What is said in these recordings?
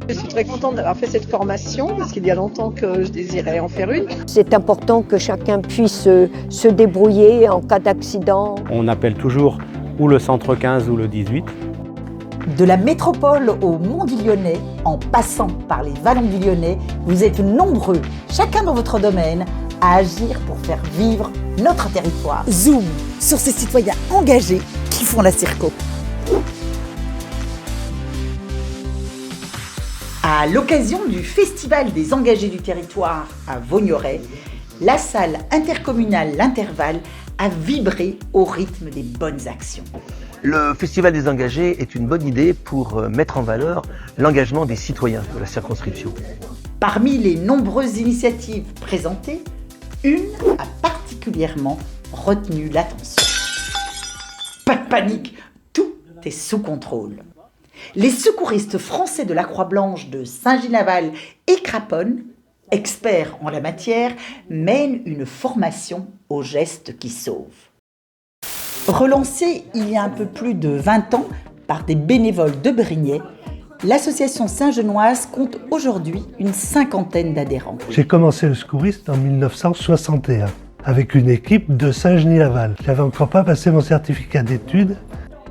Je suis très contente d'avoir fait cette formation parce qu'il y a longtemps que je désirais en faire une. C'est important que chacun puisse se débrouiller en cas d'accident. On appelle toujours ou le centre 15 ou le 18. De la métropole au Mont-du-Lyonnais, en passant par les vallons du Lyonnais, vous êtes nombreux, chacun dans votre domaine, à agir pour faire vivre notre territoire. Zoom sur ces citoyens engagés qui font la Circo. À l'occasion du Festival des engagés du territoire à Vaugneray, la salle intercommunale L'Intervalle a vibré au rythme des bonnes actions. Le Festival des engagés est une bonne idée pour mettre en valeur l'engagement des citoyens de la circonscription. Parmi les nombreuses initiatives présentées, une a particulièrement retenu l'attention. Pas de panique, tout est sous contrôle. Les secouristes français de la Croix-Blanche de Saint-Gilles-Laval et Craponne, experts en la matière, mènent une formation aux gestes qui sauvent. Relancée il y a un peu plus de 20 ans par des bénévoles de Brignais, l'association saint-genoise compte aujourd'hui une 50aine d'adhérents. J'ai commencé le secouriste en 1961 avec une équipe de Saint-Genis-Laval. Je n'avais encore pas passé mon certificat d'études.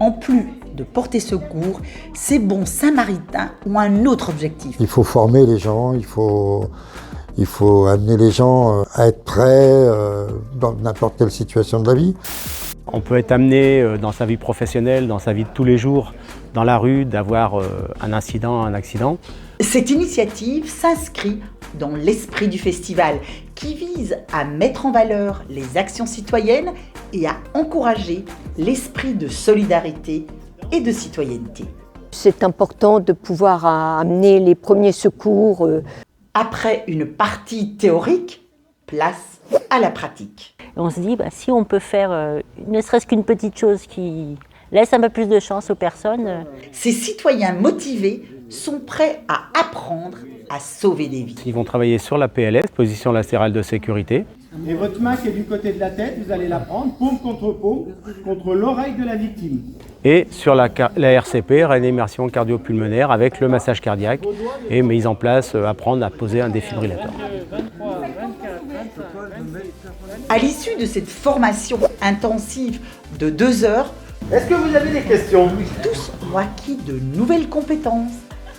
En plus de porter secours, ces bons samaritains ont un autre objectif. Il faut former les gens, il faut amener les gens à être prêts dans n'importe quelle situation de la vie. On peut être amené dans sa vie professionnelle, dans sa vie de tous les jours, dans la rue, d'avoir un incident, un accident. Cette initiative s'inscrit dans l'esprit du festival qui vise à mettre en valeur les actions citoyennes et à encourager l'esprit de solidarité et de citoyenneté. C'est important de pouvoir amener les premiers secours. Après une partie théorique, place à la pratique. Et on se dit, si on peut faire ne serait-ce qu'une petite chose qui laisse un peu plus de chance aux personnes. Ces citoyens motivés sont prêts à apprendre à sauver des vies. Ils vont travailler sur la PLS, position latérale de sécurité. Et votre main qui est du côté de la tête, vous allez la prendre paume contre l'oreille de la victime. Et sur la RCP, réanimation cardio-pulmonaire avec le massage cardiaque et mise en place, apprendre à poser un défibrillateur. À l'issue de cette formation intensive de 2 heures, Est-ce que vous avez des questions? tous ont acquis de nouvelles compétences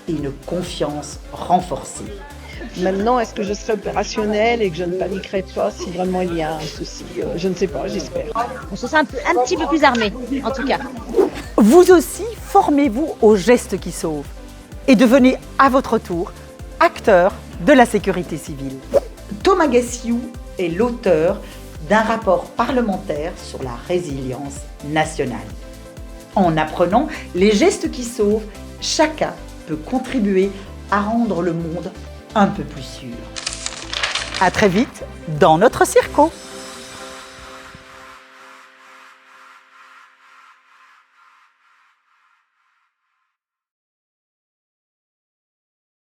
et une confiance renforcée. Maintenant, est-ce que je serai opérationnelle et que je ne paniquerai pas si vraiment il y a un souci? Je ne sais pas, j'espère. On se sent un petit peu plus armé, en tout cas. Vous aussi, formez-vous aux gestes qui sauvent et devenez à votre tour acteur de la sécurité civile. Thomas Gassiou est l'auteur d'un rapport parlementaire sur la résilience nationale. En apprenant les gestes qui sauvent, chacun peut contribuer à rendre le monde un peu plus sûr. À très vite dans notre Circo.